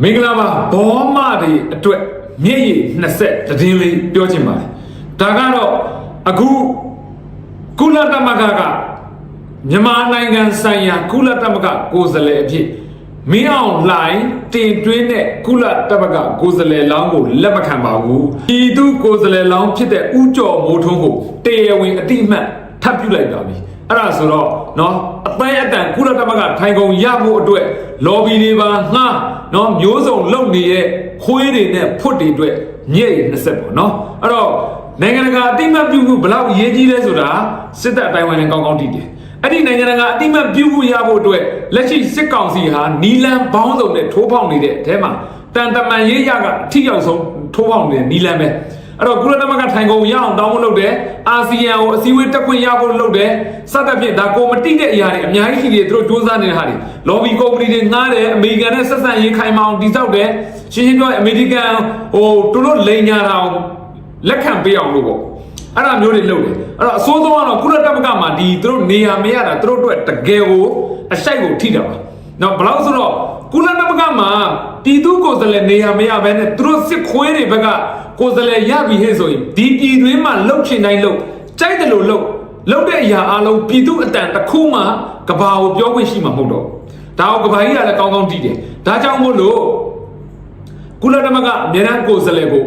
မင်္ဂလာပါဘောမတွေအတွက်မျက်ရည်နှစ်ဆက်တည်င်းလေးပြောချင်ပါတယ်ဒါကတော့အခုကုလသမဂ္ဂကမြန်မာနိုင်ငံဆိုင်ရာကုလသမဂ္ဂကိုယ်စားလှယ်အဖြစ်မင်းအောင်လှိုင်တင်သွင်းတဲ့ကုလသမဂ္ဂကိုယ်စားလှယ်လောင်းကိုလက်မခံပါဘူးပြည်သူကိုယ်စားလှယ်လောင်းဖြစ်တဲ့ဦးကျော်မိုးထွန်းကိုတရားဝင်အတိအမှတ်ထပ်ပြုလိုက်ပါပြီအဲ့ဒါဆိုတော့နော်အတိုင်းအတန်ကုလသမဂ္ဂထိုင်ကုန်ရဖို့အတွက်လော်ဘီတွေပါငှားနော်မျိုးစုံလုပ်နေတဲ့ခွေးတွေနဲ့ဖွတ်တွေအတွက်ညိတ်20ပေါ့နော်အဲ့တော့နိုင်ငံတကာအတိအမှတ်ပြုမှုဘလောက်အရေးကြီးလဲဆိုတာစစ်တပ်အတိုင်းဝိုင်းနဲ့ကောင်းကောင်းသိတယ်အဲ့ဒီနိုင်ငံတကာအတိအမှတ်ပြုမှုရဖို့အတွက်လက်ရှိစစ်ကောင်စီဟာနီလန်ဘောင်းစုံနဲ့ထိုးပေါက်နေတဲ့အထဲမှာတန်တမန်ရေးရကအထီးရောက်ဆုံးထိုးပေါက်နေတဲ့နီလန်ပဲအဲ့တော့ကုလသမဂ္ဂထိုင်ကုန်ရအောင်တောင်းဖို့လုပ်တယ်အာဆီယံကိုအစည်းအဝေးတက်ခွင့်ရဖို့လုပ်တယ်စသဖြင့်ဒါကိုမတိတဲ့အရာတွေအများကြီးရှိတယ်သူတို့စူးစမ်းနေတဲ့ဟာတွေလော်ဘီကုမ္ပဏီတွေငှားတယ်အမေရိကန်နဲ့ဆက်ဆံရေးခိုင်မာအောင်တည်ဆောက်တယ်ရှင်းရှင်းပြောရင်အမေရိကန်သူတို့လိန်ညာတာအောင်လက်ခံပေးအောင်လို့ပေါ့အဲ့ဒါမျိုးတွေလုပ်တယ်အဲ့တော့အစိုးဆုံးကတော့ကုလသမဂ္ဂမှာဒီသူတို့နေရာမရတာသူတို့အတွက်တကယ်ကိုအရှိုက်ကိုထိတာပါနော်ဘယ်လောက်ဆိုတော့ကုလသမဂ္ဂမှာပြည်သူကိုယ်စားလှယ်နေရာမရဘဲနဲ့သူတို့စစ်ခွေးတွေဘက်ကကိုယ်စားလှယ်ရပြီဟဲ့ဆိုရင်ဒီပြည်တွင်းမှာလှုပ်ချင်တိုင်းလှုပ်ကြိုက်တယ်လို့လှုပ်တဲ့အရာအလုံးပြည်သူအတန်တစ်ခုမှကဘာကိုပြောခွင့်ရှိမှာမဟုတ်တော့ဒါကိုကဘာကြီးကလည်းကောင်းကောင်းသိတယ်ဒါကြောင့်မို့လို့ကုလသမဂ္ဂအမြဲတမ်းကိုယ်စားလှယ်ကို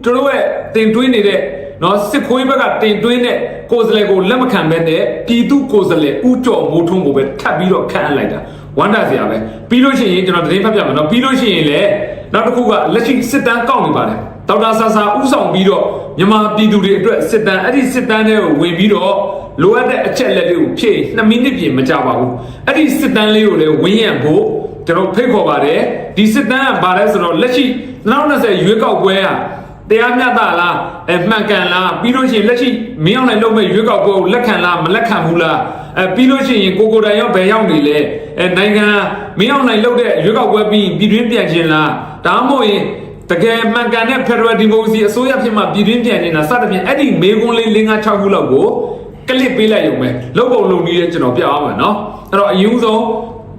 တို့ရဲ့တင်သွင်းနေတဲ့နော်စစ်ခွေးဘက်ကတင်သွင်းတဲ့ကိုယ်စားလှယ်ကိုလက်မခံဘဲနဲ့ပြည်သူကိုယ်စားလှယ်ဦးကျော်မိုးထွန်းကိုပဲထပ်ပြီးတော့ခန့်အပ်လိုက်တာဝမ်းတာစရာပဲပြီးလို့ရှိရင်ကျွန်တော်သတင်းဖတ်ပြမယ်နော်ပြီးလို့ရှိရင်လည်းနောက်တစ်ခုကလက်ရှိစစ်တမ်းကောက်နေပါတယ်ဒေါက်တာဆာဆာဦးဆောင်ပြီးတော့မြန်မာပြည်သူတွေအတွက်စစ်တမ်းအဲ့ဒီစစ်တမ်းတွေကိုဝင်ပြီးတော့လိုအပ်တဲ့အချက်လက်တွေကိုဖြည့်2မိနစ်ပြင်မကြပါဘူးအဲ့ဒီစစ်တမ်းလေးကိုလည်းဝင်းရံဖို့ကျွန်တော်ဖိတ်ခေါ်ပါတယ်ဒီစစ်တမ်းကဘာလဲဆိုတော့လက်ရှိ2020ရွေးကောက်ပွဲဟာတရားမျှတလားမှန်ကန်လားပြီးလို့ရှိရင်လက်ရှိမင်းအောင်နိုင်လုပ်မဲ့ရွေးကောက်ပွဲကိုလက်ခံလားမလက်ခံဘူးလားပြီးလို့ရှိရင်ကိုတိုင်ရောဘယ်ရောက်နေလဲနိုင်ငံမင်းအောင်နိုင်လုပ်တဲ့ရွေးကောက်ပွဲပြီးပြည်တွင်းပြန်ခြင်းလားဒါမှမဟုတ်ရင်တကယ်မှန်ကန်တဲ့ Federal Democracy အစိုးရဖြစ်မှပြည်တွင်းပြန်နေတာစသဖြင့်အဲ့ဒီမေးခွန်းလေး5-6ခုလောက်ကိုကလစ်ပေးလိုက်ရုံပဲလုပ်ပုံလုပ်နည်းကျွန်တော်ပြအောင်မယ်နော်အဲ့တော့အရင်ဆုံး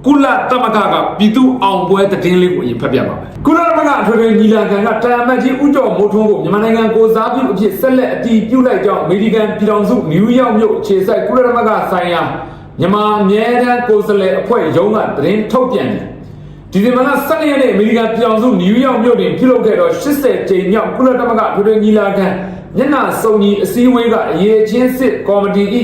ကုလသမဂ္ဂကပြည်သူအောင်ပွဲသတင်းလေးကိုအရင်ဖတ်ပြပါမယ်ကုလသမဂ္ဂအထွေထွေညီလာခံကတာမတ်ကြီးဦးကျော်မိုးထွန်းကိုမြန်မာနိုင်ငံကိုစားပြုအဖြစ်ဆက်လက်အတည်ပြုလိုက်ကြောင်းအမေရိကန်ပြည်ထောင်စုနယူးယောက်မြို့အခြေစိုက်ကုလသမဂ္ဂဆိုင်ရာမြန်မာအမြဲတမ်းကိုယ်စားလှယ်အဖွဲ့ရုံးကသတင်းထုတ်ပြန်တယ်ဒီဇင်ဘာလ12ရက်နေ့အမေရိကန်ပြည်ထောင်စုနယူးယောက်မြို့တွင်ပြုလုပ်ခဲ့သော80ကြိမ်မြောက်ကုလသမဂ္ဂအထွေထွေညီလာခံမျက်နှာစုံညီအစည်းအဝေးကအရေးချင်းစစ်ကော်မတီ၏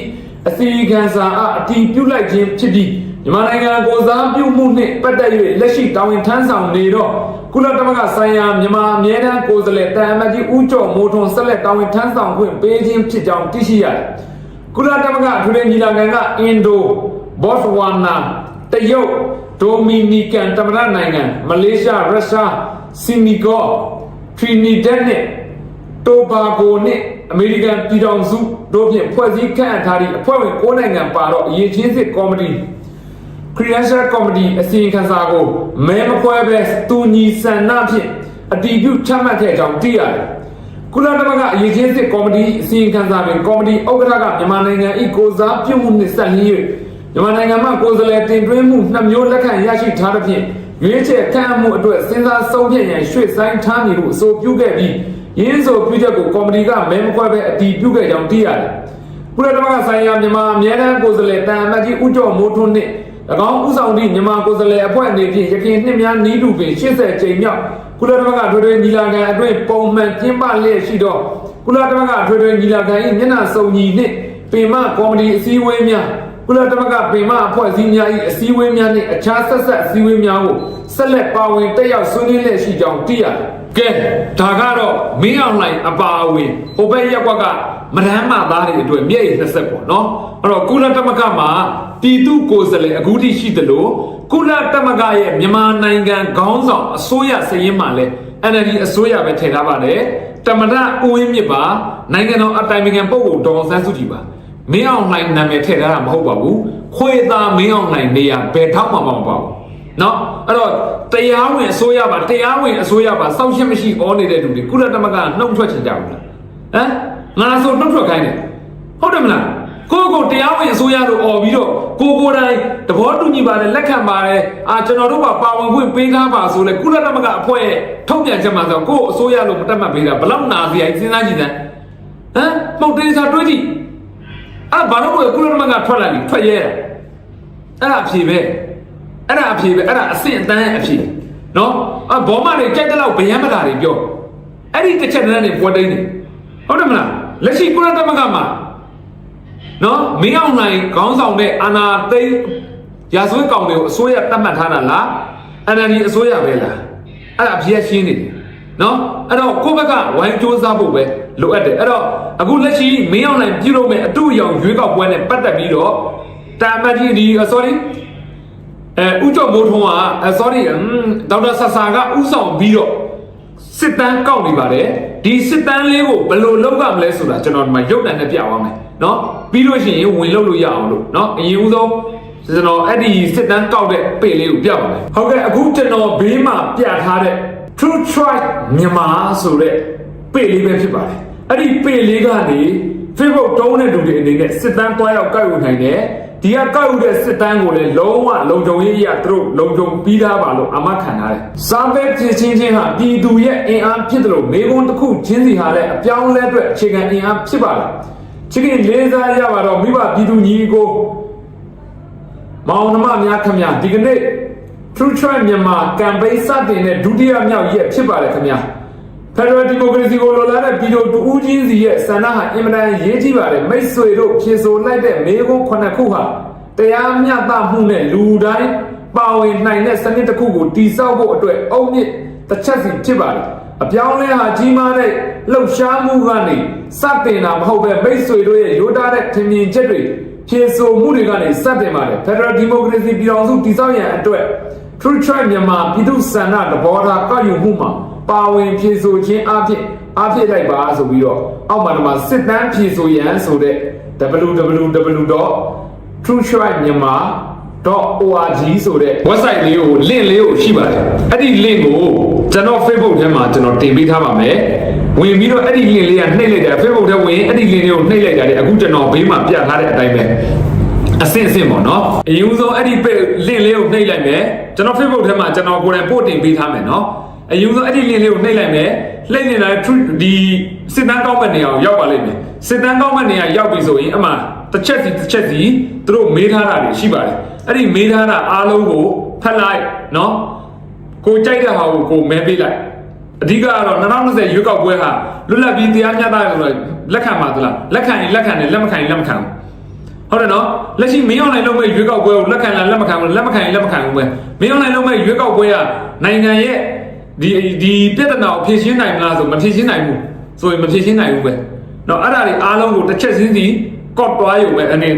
အစီအခံစာအားအတည်ပြုလိုက်ခြင်းဖြစ်ပြီးမြန်မာနိုင်ငံကိုစားပြုမှုနှင့်ပတ်သက်၍လက်ရှိတာဝန်ထမ်းဆောင်နေသောကုလသမဂ္ဂဆိုင်ရာမြန်မာအမြဲတမ်းကိုယ်စားလှယ်တာမတ်ကြီးဦးကျော်မိုးထွန်းဆက်လက်တာဝန်ထမ်းဆောင်ခွင့်ပေးခြင်းဖြစ်ကြောင်းသိရှိရတယ်။ကုလသမဂ္ဂအထွေထွေညီလာခံကအင်ဒိုဘော့စဝါနာတရုတ်ဒိုမီနီကန်သမ္မတနိုင်ငံမလေးရှားရုရှားဆီနီဂေါထရီနီဒတ်နဲ့တိုဘာဂိုနဲ့အမေရိကန်ပြည်ထောင်စုတို့ဖြင့်ဖွဲ့စည်းခန့်အပ်ထားသည့်အဖွဲ့ဝင်9နိုင်ငံပါတော့အရေးချင်းစစ်ကော်မတီ Credential Committee အစီရင်ခံစာကိုမဲမခွဲပဲတူညီဆန္ဒဖြင့်အတည်ပြုချမှတ်ခဲ့ကြောင်းသိရတယ်။ကုလသမဂ္ဂအရေးချင်းစစ်ကော်မတီအစီရင်ခံစာတွင်ကော်မတီဥက္ကဋ္ဌကမြန်မာနိုင်ငံ၏ကိုစားပြုမှုနှင့်ဆက်လျင်း၍မြန်မာနိုင်ငံမှကိုယ်စားလှယ်တင်သွင်းမှု2မျိုးလက်ခံရရှိထားသဖြင့်ရွေးချယ်ခန့်အပ်မှုအတွက်စဉ်းစားဆုံးဖြတ်ရန်ရွှေ့ဆိုင်းထားမည်ဟုအဆိုပြုခဲ့ပြီးရင်းဆိုပြုချက်ကိုကော်မတီကမဲမခွဲပဲအတည်ပြုခဲ့ကြောင်းသိရတယ်။ကုလသမဂ္ဂဆိုင်ရာမြန်မာအမြဲတမ်းကိုယ်စားလှယ်တာမတ်ကြီးဦးကျော်မိုးထွန်းနှင့်၎င်းဦးဆောင်သည့်မြန်မာကိုယ်စားလှယ်အဖွဲ့အနေဖြင့်ရခိုင်နှစ်များနီးတူပင်80ကြိမ်မြောက်ကုလသမဂ္ဂထွေထွေညီလာခံအတွင်းပုံမှန်ကျင်းပလျက်ရှိသောကုလသမဂ္ဂထွေထွေညီလာခံ၏မျက်နှာစုံညီနှင့်ပင်မကော်မတီအစည်းအဝေးများကုလသမဂ္ဂပင်မအဖွဲ့အစည်းများ၏အစည်းအဝေးများနှင့်အခြားဆက်ဆက်အစည်းအဝေးများကိုဆက်လက်ပါဝင်တက်ရောက်ဆွေးနွေးလျက်ရှိကြောင်းသိရတယ်။ကဲဒါကတော့မင်းအောင်လှိုင်အပါအဝင်ဟိုဘက်ရက်ကွက်ကမရမ်းမသားတွေအတွက်မျက်ရည်20ပေါ့နော်အဲ့တော့ကုလသမဂ္ဂမှာပြည်သူကိုယ်စားလှယ်အခုထိရှိသလိုကုလသမဂ္ဂရဲ့မြန်မာနိုင်ငံခေါင်းဆောင်အစိုးရစည်ရင်းမှာလဲ NLD အစိုးရပဲထည့်ထားပါတယ်တမန်တော်ဦးဝင်းမြင့်ပါနိုင်ငံတော်အတိုင်ပင်ခံပုဂ္ဂိုလ်ဒေါ်ဆန်းစုကြည်ပါမင်းအောင်လှိုင်နာမည်ထည့်ထားတာမဟုတ်ပါဘူးခွေသားမင်းအောင်လှိုင်နေရဘယ်ထောက်မှမပါဘူးเนาะအဲ့တော့တရားဝင်အစိုးရပါတရားဝင်အစိုးရပါစောင့်ရှင်းမရှိဩနေတဲ့လူတွေကုလသမဂ္ဂနှုတ်ထွက်ချင်ကြဘူးလားဟမ်ငါဆိုနှုတ်ထွက်ခိုင်းတယ်ဟုတ်တယ်မလား ကိုတရားဝင်အစိုးရတို့អော်ပြီးတော့ကိုတိုင်းတဘောတူညီပါတယ်လက်ခံပါတယ်ကျွန်တော်တို့ပါဝင်ခွင့်ပေးထားပါဆိုလဲကုလသမဂ္ဂအဖွဲ့ထုတ်ပြန်ချက်မှာဆိုကိုအစိုးရလို့မတတ်မှတ်ပေးတာဘလောက်နာစရာစဉ်းစားကြည့်စမ်းမှုတ်တင်းစားတွေးကြည့်ဘာလို့ကုလသမဂ္ဂထွက်လာပြီထွက်ရဲအဲ့ဒါအဖြေပဲအဲ့ဒါအဆင့်အတန်းအဖြေနော်ဘောမတွေကြိုက်တဲ့လောက်ဗျမ်းမတာတွေပြောအဲ့ဒီတစ်ချက်တည်းနဲ့ပွဲတိုင်းနေဟုတ်တယ်မလားလက်ရှိကုလသမဂ္ဂမှာနော်မင်းအောင်နိုင်ခေါင်းဆောင်တဲ့အာဏာသိမ်းရာဇဝတ်ကောင်တွေကိုအစိုးရတတ်မှတ်ထားတာလား NLD အစိုးရပဲလားအဲ့ဒါအဖြေရှင်းနေတယ်နော်အဲ့တော့ကိုယ့်ဘက်ကဝိုင်းစူးစမ်းဖို့ပဲလိုအပ်တယ်အဲ့တော့အခုလက်ရှိမင်းအောင်နိုင်ပြုလုပ်မဲ့အတူအယောင်ရွေးကောက်ပွဲနဲ့ပတ်သက်ပြီးတော့တာမတ်ကြီးဒီ sorry ဦးကျော်မိုးထွန်းကsorry ဒေါက်တာဆာဆာကဥဆောင်ပြီးတော့စစ်တမ်းကောက်နေပါတယ်ဒီစစ်တမ်းလေးကိုဘယ်လိုလုပ်ရမလဲဆိုတာကျွန်တော်ဒီမှာရုပ်တံနဲ့ပြသွားမယ်နော်ပြီးလို့ရှိရင်ဝင်လုပ်လို့ရအောင်လို့နော်အရင်ဦးဆုံးကျွန်တော်အဲ့ဒီစစ်တမ်းကောက်တဲ့ပေလေးကိုပြပါမယ်ဟုတ်ကဲ့အခုကျွန်တော်ဘေးမှာပြထားတဲ့ True Tribe မြန်မာဆိုတဲ့ပေလေးပဲဖြစ်ပါတယ်အဲ့ဒီပေလေးကနေ Facebook တုံးတဲ့လူတွေအနေနဲ့စစ်တမ်းတွားရောက်ကောက်ယူနိုင်တယ်ဒီကကောက်ယူတဲ့စစ်တမ်းကိုလည်းလုံးဝလုံခြုံရေးအရသူတို့လုံခြုံပြီးသားပါလို့အမှတ်ခံထားတယ်စာပေဖြစ်ချင်းချင်းဟာပြည်သူရဲ့အင်အားဖြစ်တယ်လို့မေကွန်းတစ်ခုချင်းစီဟာလည်းအပြောင်းလဲအတွက်အခြေခံအင်အားဖြစ်ပါလားချစ်ခင်လေးစားရပါတော့မိဘပြည်သူညီကိုမောင်နှမများခင်ဗျာဒီကနေ့ True Tribe မြန်မာကမ်ပိန်းစတင်တဲ့ဒုတိယမြောက်ရက်ဖြစ်ပါတယ်ခင်ဗျာFederal Democracy ကိုလိုလားတဲ့ပြည်သူတူဦးချင်းစီရဲ့ဆန္ဒဟာအင်မတန်ရေးကြီးပါတယ်မိတ်ဆွေတို့ဖြေဆိုလိုက်တဲ့မေကွန်း9ခုဟာတရားမျှတမှုနဲ့လူတိုင်းပါဝင်နိုင်တဲ့စနစ်တစ်ခုကိုတည်ဆောက်ဖို့အတွက်အုံမြင့်တစ်ချက်စီဖြစ်ပါတယ်အပြောင်းလဲဟာကြီးမားတဲ့လှုပ်ရှားမှုကနေစတင်တာမဟုတ်ပဲမိတ်ဆွေတို့ရဲ့ရိုးသားတဲ့ထင်မြင်ချက်တွေဖြေဆိုမှုတွေကနေစတင်ပါတယ် Federal Democracy ပြည်တော်စုတည်ဆောက်ရန်အတွက် True Tribe မြန်မာပြည်သူဆန္ဒသဘောထားကောက်ယူမှုမှာပါဝင်ဖြေဆိုခြင်းအဖြစ်လိုက်ပါဆိုပြီးတော့အောက်မှာဒီမှာစစ်တမ်းဖြေဆိုရန်ဆိုတဲ့ www.truetribemyanmar.org ဆိုတဲ့ website လေးကို link လေးကိုရှိပါတယ်အဲ့ဒီ link ကိုကျွန်တော် Facebook ထဲမှာကျွန်တော်တင်ပေးထားပါမယ်ဝင်ပြီးတော့အဲ့ဒီ link လေးကနှိပ်လိုက်တယ် Facebook ထဲဝင်အဲ့ဒီ link လေးကိုနှိပ်လိုက်တယ်အခုကျွန်တော်ဘေးမှာပြထားတဲ့အတိုင်းပဲအဆင့်ပေါ့နော်အရင်ဆုံးအဲ့ဒီ link လေးကိုနှိပ်လိုက်မယ်ကျွန်တော် Facebook ထဲမှာကျွန်တော်ကိုယ်တိုင်ပို့တင်ပေးထားမယ်နော်အယူဆုံးအဲ့ဒီ link လေးကိုနှိပ်လိုက်မယ်လှည့်နေတာဒီစစ်တမ်းကောက်မဲ့နေရာကိုရောက်ပါလိမ့်မယ်စစ်တမ်းကောက်မဲ့နေရာရောက်ပြီဆိုရင်အမှတစ်ချက်စီသူတို့မေးထားတာတွေရှိပါတယ်အဲ့ဒီမေးထားတာအားလုံးကိုဖတ်လိုက်နော်ကိုကြိုက်တဲ့ဟာကိုမဲပေးလိုက်အဓိကကတော့2020ရွေးကောက်ပွဲဟာလွတ်လပ်ပြီးတရားမျှတတယ်ဆိုတော့လက်ခံပါသလားလက်ခံရင်လက်ခံတယ်လက်မခံရင်လက်မခံဘူးဟုတ်တယ်နော်လက်ရှိမင်းအောင်နိုင်လုံးမဲ့ရွေးကောက်ပွဲကိုလက်ခံလားလက်မခံဘူးလက်မခံရင်လက်မခံဘူးပဲမင်းအောင်နိုင်လုံးမဲ့ရွေးကောက်ပွဲကနိုင်ငံရဲ့ဒီပြဿနာကိုဖြေရှင်းနိုင်မလားဆိုမဖြေရှင်းနိုင်ဘူးဆိုရင်မဖြေရှင်းနိုင်ဘူးပဲเนาะအဲ့ဒါတွေအားလုံးကိုတစ်ချက်ချင်းစီကော့သွားရုံပဲအနေ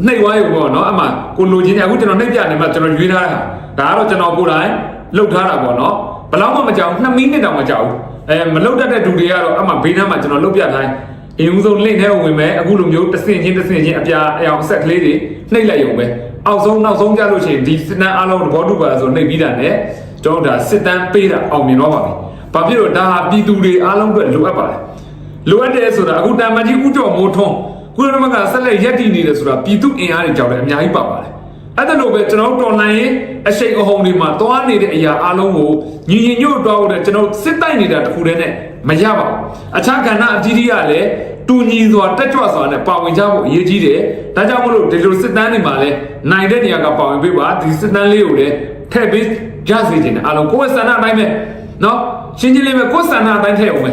နှိပ်သွားရုံပေါ့เนาะအမှကိုလိုချင်တယ်အခုကျွန်တော်နှိပ်ပြနေမှာကျွန်တော်ရွေးထားတာဒါကတော့ကျွန်တော်ကိုယ်တိုင်လှုပ်ထားတာပေါ့เนาะဘယ်တော့မှမကြောက်2မိနစ်တောင်မကြောက်ဘူးမလှုပ်တတ်တဲ့သူတွေကတော့အမှဘေးနားမှာကျွန်တော်လှုပ်ပြထားအရင်ဆုံးလင့်ထဲဝင်မယ်အခုလိုမျိုးတစ်စင်ချင်းအပြာအအောင်ဆက်ကလေးတွေနှိပ်လိုက်ရုံပဲအောက်ဆုံးနောက်ဆုံးကြလို့ရှိရင်ဒီစနန်အားလုံးသဘောတူပါဆိုနှိပ်ပြီးတာ ਨੇ ကျွန်တော်ဒါစစ်တမ်းပေးတာအောင်မြင်တော့ပါပြီ။ဘာဖြစ်လို့ဒါဟာပြည်သူတွေအားလုံးအတွက်လိုအပ်ပါတယ်။လိုအပ်တယ်ဆိုတာအခုတာမန်ကြီးဦးကျော်မိုးထွန်းကုလသမဂ္ဂဆက်လက်ရပ်တည်နေတယ်ဆိုတာပြည်သူအင်အားတွေကြောင့်လည်းအများကြီးပါပါတယ်။အဲ့ဒါလိုပဲကျွန်တော်တော်လှန်ရေးအရှိန်အဟုန်တွေမှာတွားနေတဲ့အရာအားလုံးကိုညီညွတ်တွားဖို့ကျွန်တော်စစ်တိုက်နေတာတခုတည်းနဲ့မရပါဘူး။အခြားကဏ္ဍအကြီးကြီးကလည်းတူညီစွာတက်ကြွစွာနဲ့ပါဝင်ကြဖို့အရေးကြီးတယ်။ဒါကြောင့်မလို့ဒီလိုစစ်တမ်းတွေမှာလည်းနိုင်တဲ့နေရာကပါဝင်ပေးပါဒီစစ်တမ်းလေးကိုလည်းထည့်ပေးရစေချင်တယ်အားလုံးကိုယ့်ဆန္ဒအတိုင်းပဲနော်ရှင်းရှင်းလေးပဲကိုယ့်ဆန္ဒအတိုင်းထည့်အောင်ပဲ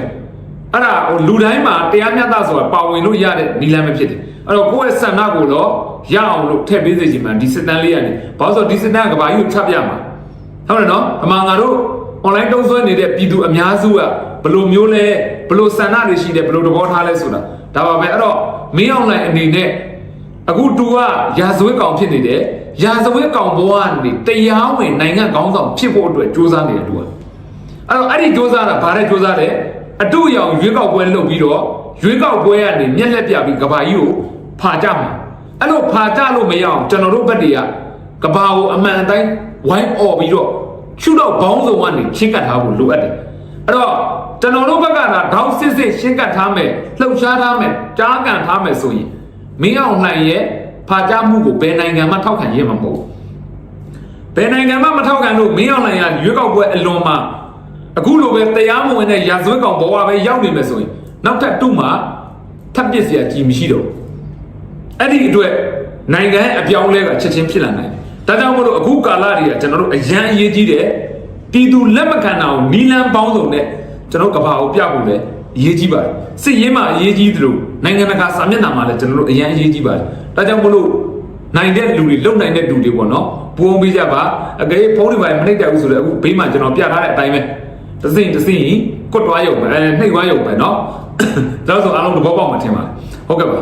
အဲ့ဒါလူတိုင်းမှာတရားမျှတဆိုတာပါဝင်လို့ရတဲ့နည်းလမ်းပဲဖြစ်တယ်အဲ့တော့ကိုယ့်ရဲ့ဆန္ဒကိုတော့ရအောင်လို့ထည့်ပေးစေချင်မှဒီစစ်တမ်းလေးရတယ်ဘာလို့ဆိုဒီစစ်တမ်းကဘာကြီးကိုချပြမှာဟုတ်တယ်နော်အမှန်ငါတို့ online တုံးဆွဲနေတဲ့ပြည်သူအများစုကဘယ်လိုမျိုးလဲဘယ်လိုဆန္ဒတွေရှိတယ်ဘယ်လိုသဘောထားလဲဆိုတာဒါပါပဲအဲ့တော့မင်းအောင်နိုင်အနေနဲ့အခုတူကရာဇဝတ်ကောင်ဖြစ်နေတယ်ရာဇဝတ်ကောင်ဘဝကနေတရားဝင်နိုင်ငံကောင်းဆောင်ဖြစ်ဖို့အတွက်စူးစမ်းနေတယ်တူကအဲ့တော့အဲ့ဒီစူးစမ်းတာဗါတဲ့စူးစမ်းတယ်အတူရောင်ရွေးကောက်ပွဲလုပ်ပြီးတော့ရွေးကောက်ပွဲကနေမျက်လက်ပြပြီးကဘာကြီးကိုဖာကြမှာအဲ့လိုဖာကြလို့မရအောင်ကျွန်တော်တို့ဘက်တွေကကဘာကိုအမှန်အတိုင်းဝိုင်းអော်ပြီးတော့ရှုတော့ဘောင်းစုံကနေရှင်းကတ်ထားဖို့လိုအပ်တယ်အဲ့တော့ကျွန်တော်တို့ဘက်ကတောက်စစ်ရှင်းကတ်ထားမယ်လှုပ်ရှားထားမယ်ကြားကန်ထားမယ်ဆိုရင် မင်းအောင်လှိုင်ရဲ့ဖာကြားမှုကိုဘယ်နိုင်ငံမှထောက်ခံရမှာမဟုတ်ဘယ်နိုင်ငံမှမထောက်ခံလို့မင်းအောင်လှိုင်ကရွေးကောက်ပွဲအလွန်မှာအခုလိုပဲတရားမဝင်တဲ့ရာဇဝတ်ကောင်ဘဝပဲရောက်နေမယ်ဆိုရင်နောက်ထပ်တူမှာထပ်ပစ်เสียကြီးမရှိတော့အဲ့ဒီအတွက်နိုင်ငံအပြောင်းလဲကချက်ချင်းဖြစ်လာနိုင်တယ်ဒါကြောင့်မို့လို့အခုကာလတွေကကျွန်တော်တို့အရန်အရေးကြီးတယ်ပြည်သူလက်မခံတာကိုနီလန်ပေါင်းစုံနဲ့ကျွန်တော်ကဘာကိုပြဖို့လဲအရေးကြီးပါတယ်စစ်ရေးမှာအရေးကြီးသလိုနိုင်ငံတကာစာမျက်နှာမှာလည်းကျွန်တော်တို့အရန်အရေးကြီးပါတယ်ဒါကြောင့်မို့လို့နိုင်တဲ့လူတွေလုံနိုင်တဲ့လူတွေပေါ့နော်ပူအောင်ပေးကြပါအကယ်ဖုန်းတွေပါမနှိပ်တက်ဘူးဆိုတော့အခုဘေးမှာကျွန်တော်ပြထားတဲ့အတိုင်းပဲတစင်ကွတ်သွားရုံပဲနှိပ်သွားရုံပဲเนาะဒါဆိုအားလုံးသဘောပေါက်မှထင်ပါတယ်ဟုတ်ကဲ့ပါ